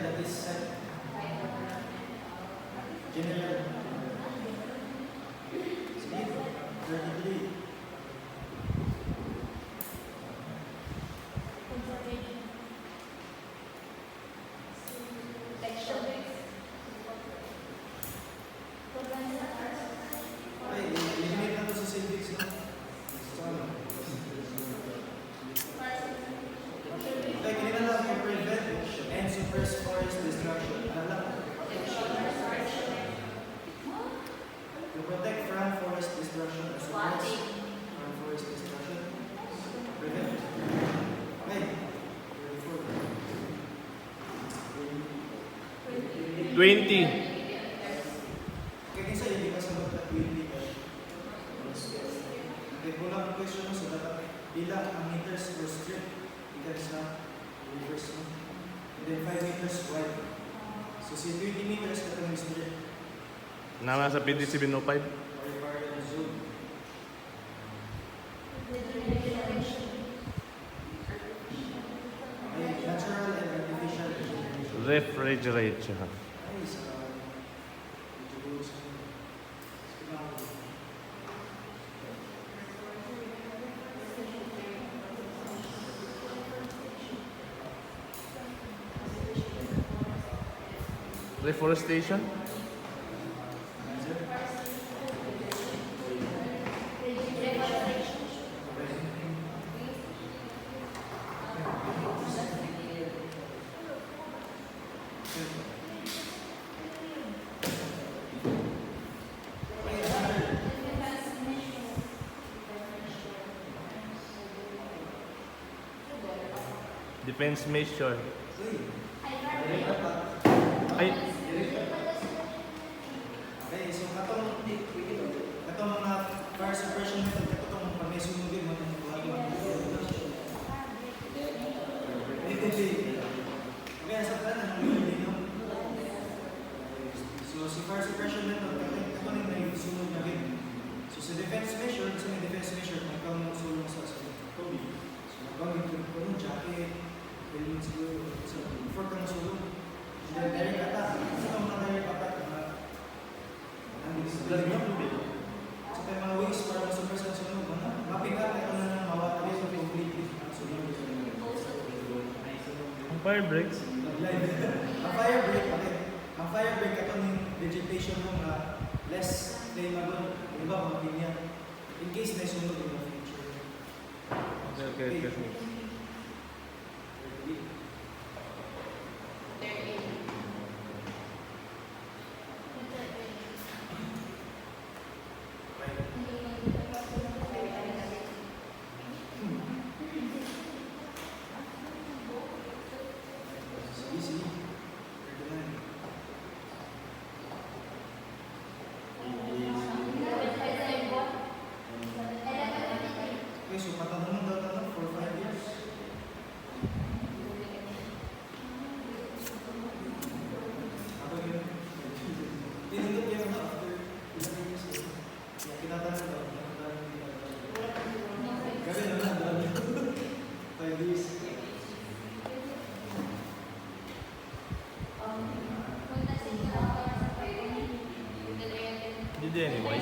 that is set. General. Sige, 33. Ay, eliminate na to sa civics, no? Okay, kanina lang yung prevent and suppress forest destruction. Ano lang? To protect from forest destruction and suppress from forest destruction. Prevent. Okay. 20. Kaya kinsa yun, di ba sa mga 20 ka? Okay, kulang ang question mo sa dapat bilang ang meters per strip. Ikan sa reverse mo. And then 5 meters wide. So si 20 meters ka itong strip. Nama sa PDC 705. Or zone. Okay, natural and artificial vegetation. Refrigeration. Ay, sa Reforestation. Defense mission. Ay, okay, so katong mga fire suppression method, katong pag may sunugin mo yung buhat mo. Okay, sa tanan, ang hindi nyo. So, si fire suppression method, katong yung may sunog na gin. So, sa defense measure, sa may defense measure, kung ikaw mo sulong sa COVID. So, nagawin ko yung jacket, helmet siguro, before ka nasulong. And then, direct attack. Sa mga direct attack, so kaya mga ways para ma-suppress ang sunog, mapigat na ito na ng mawatali sa completely ang sunog. ang fire breaks. Ang fire break, okay. Ang fire break, ito yung vegetation mo na less flammable. Diba, mga pinya. In case may sunog in the future. Okay. Easy. Okay, so patanong daw tanong for 5 years. Ako yun. Tinindot yan na after 11 years. Kaya kinatanong daw. Gawin na lang daw. 5 years. Hindi anyway.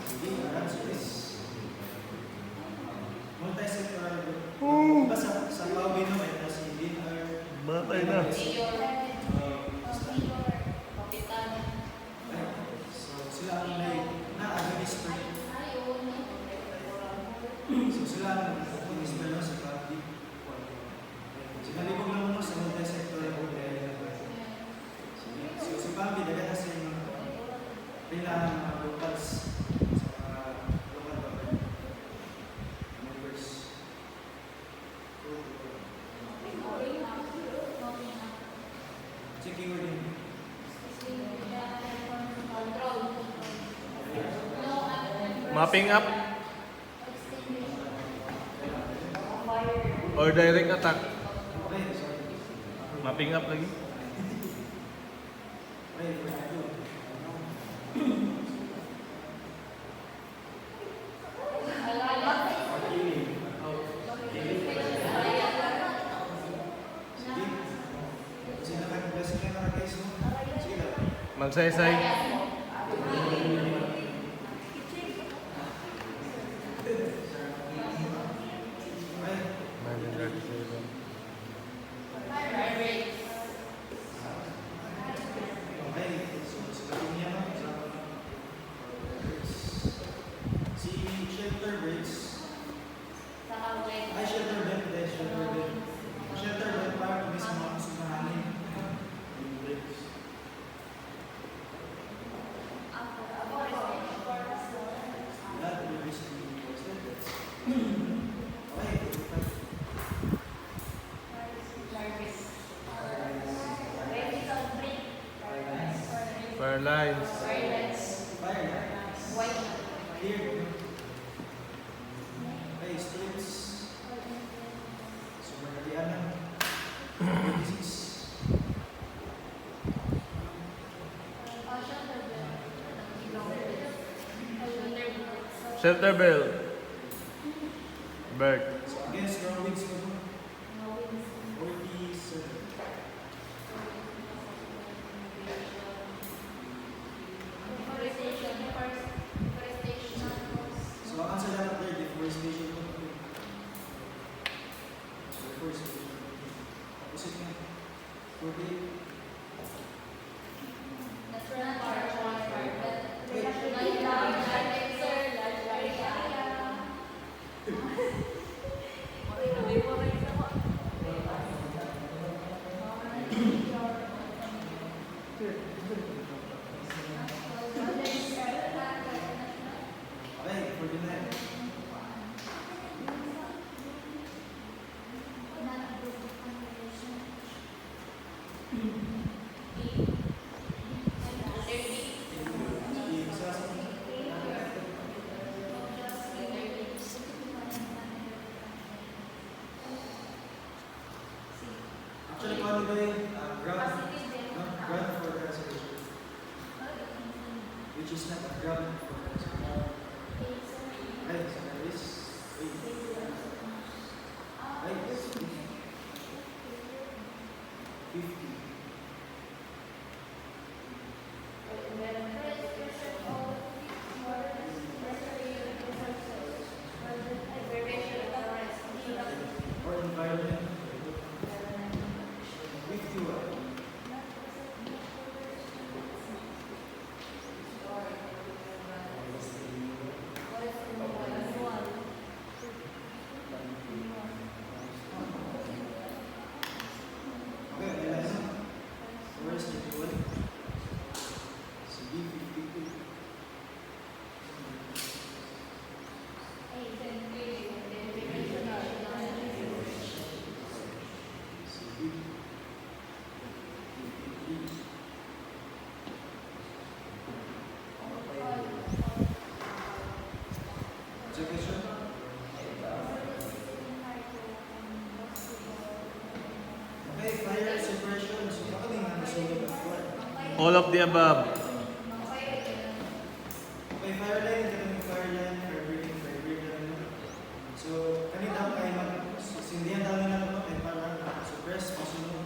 Sige, answer is multi-sectoral group. Diba sa Pauwi no, ito si DNR. Batay na. So sila ang na-administer. So sila ang administer no, sa public. Sinalibog naman mo sa multi-sectoral group. So si Pambi, daga na siya yung kailangan mga locals sa local government members. Checking mo din. Mapping up or direct attack. Okay, sorry. Mapping up lagi. Okay, first two. Magsaysay. Okay. 937. Okay. So, sabihin niya no? Si shelter brakes. Ay, shelter belt. Shelter belt. Shelter belt para kung may sumakusog na hangin. Yung brakes. That will be okay. Fire lines. Fire lines. Clear. Okay, streets. So, magkalian na. 26. Shelter belt. Bert. So, against your winds ko doon. 47. So, ang answer dapat there, deforestation ko. So, deforestation. Opposite nga. 48. Okay, 49. Actually, kung ano ba yung grant, no? Grant for cancellation, which is not a grant for cancellation. Ay, so that is 8. Ay, 50. Or environment. 51. Okay, kailan na? Where is the fuel? Sige, 52. Sige. 53. Check question. Okay, fire suppression. So, baka din nga nasulog ang fire. All of the above. Okay, fire line, ito yung fire line, fire breathing ano. So, kanina kayo sindihan daw nila ito, kaya para suppress, masunod.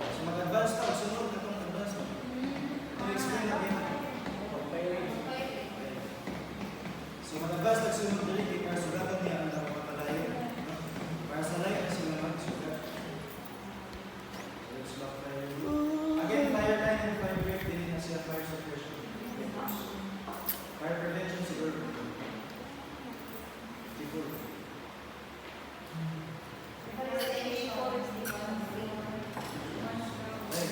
So, mag-advance na, masunod na itong advance. I'll explain again. So, mag-advance, nagsunod ulit, para sugatan niya ang napakalayo. Para sa light, sila mag-sugat. So, let's back fire. Again, fire line and fire break, din na siya fire suppression. Fire prevention siguro. Siguro. Right.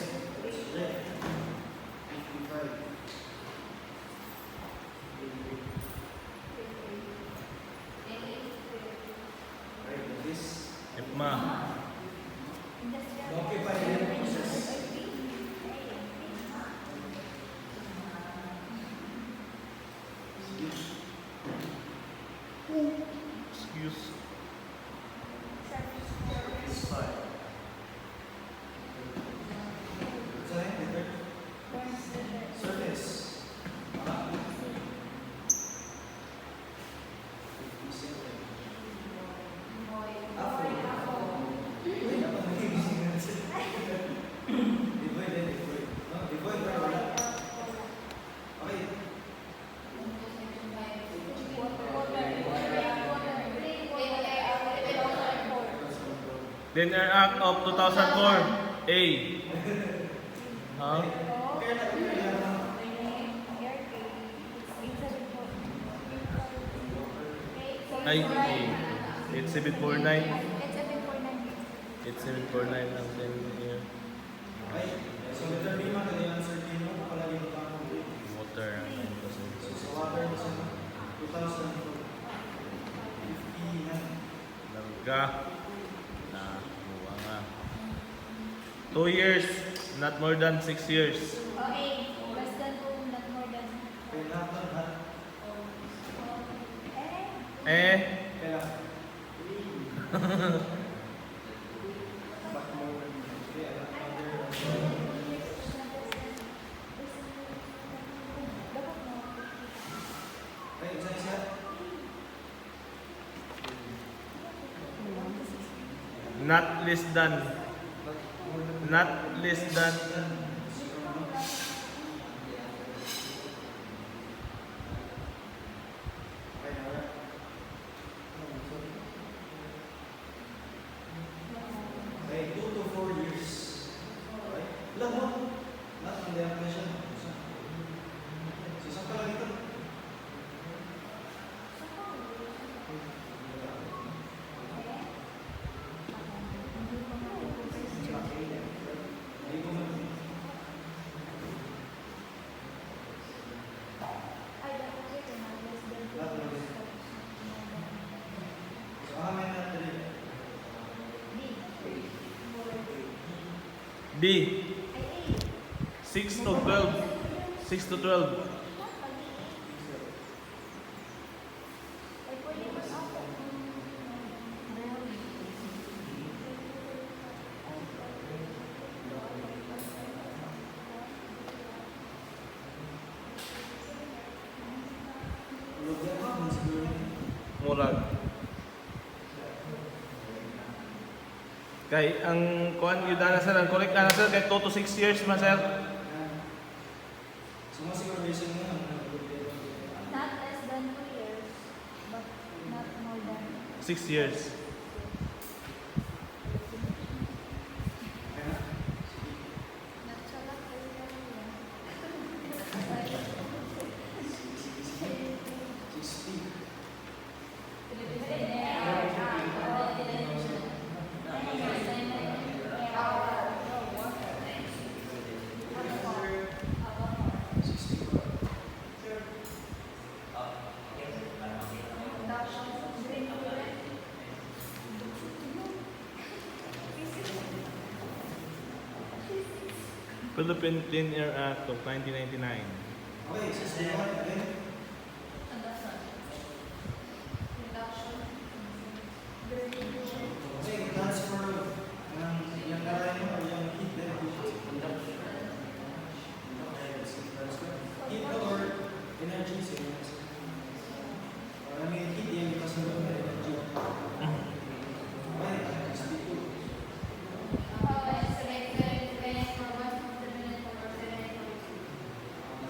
55. Right, like this. Ipma. Okay, fire process. Excuse. Surface. Divide. Clean Air Act of 2004. A. Huh? Kaya na kaya na. Ay, A. 8749. 8749 ang 10 year. Okay. So letter B man kaya answer din mo palagi mo tama mo. Water ang 9%. So sa water mo sa 2004. 50 na. Larga. Na, buwa nga. 2 years, not more than 6 years. Okay, less than 2, not more than. Kaya lahat ng lahat. Eh, Kaya. Back mo. Kaya okay, isa-isa. not less than. Not less than. Okay, 2 to 4 years. Okay? Alam mo, not on the application. So, saan ka lang ito? Hindi ko man. So, amin natin rin. B. 6 to 12. 6 to 12. Murag. Kay ang kuan yun na sir, ang correct na sir kay 2 to 6 years man sir. So, mga sigurado mo yan. Not less than 2 years, but not more than. 6 years. Kaya, Not so lang kayo lang yan. 60. Philippine Clean Air Act of 1999. Okay, 61 again. Okay, transfer ng yung karayan mo or yung heat din. Heat or energy siya. Para may heat yung kasunod na energy. Okay, 62.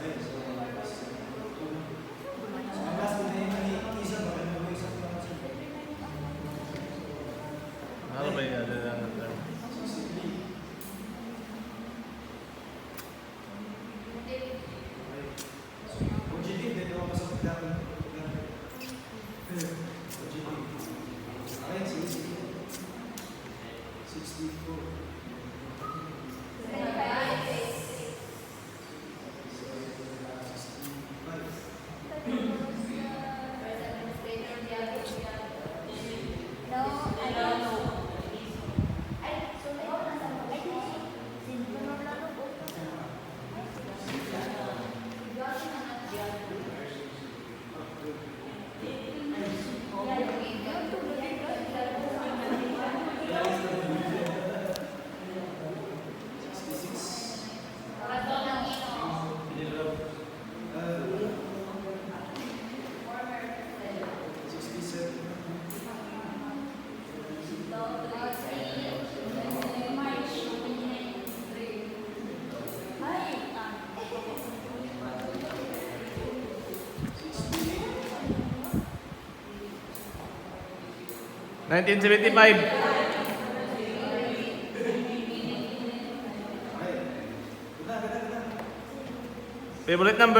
Okay, so ang last na yung isa, baka mo isa pa naman siya. Ano ba yung ano lang sir? 63. OGT, dito ako sa pagkakang. OGT. Okay, 64. No, I don't know. Ay, so may oras ako. Ay, sinunod lang ako. $1975. Favorite number?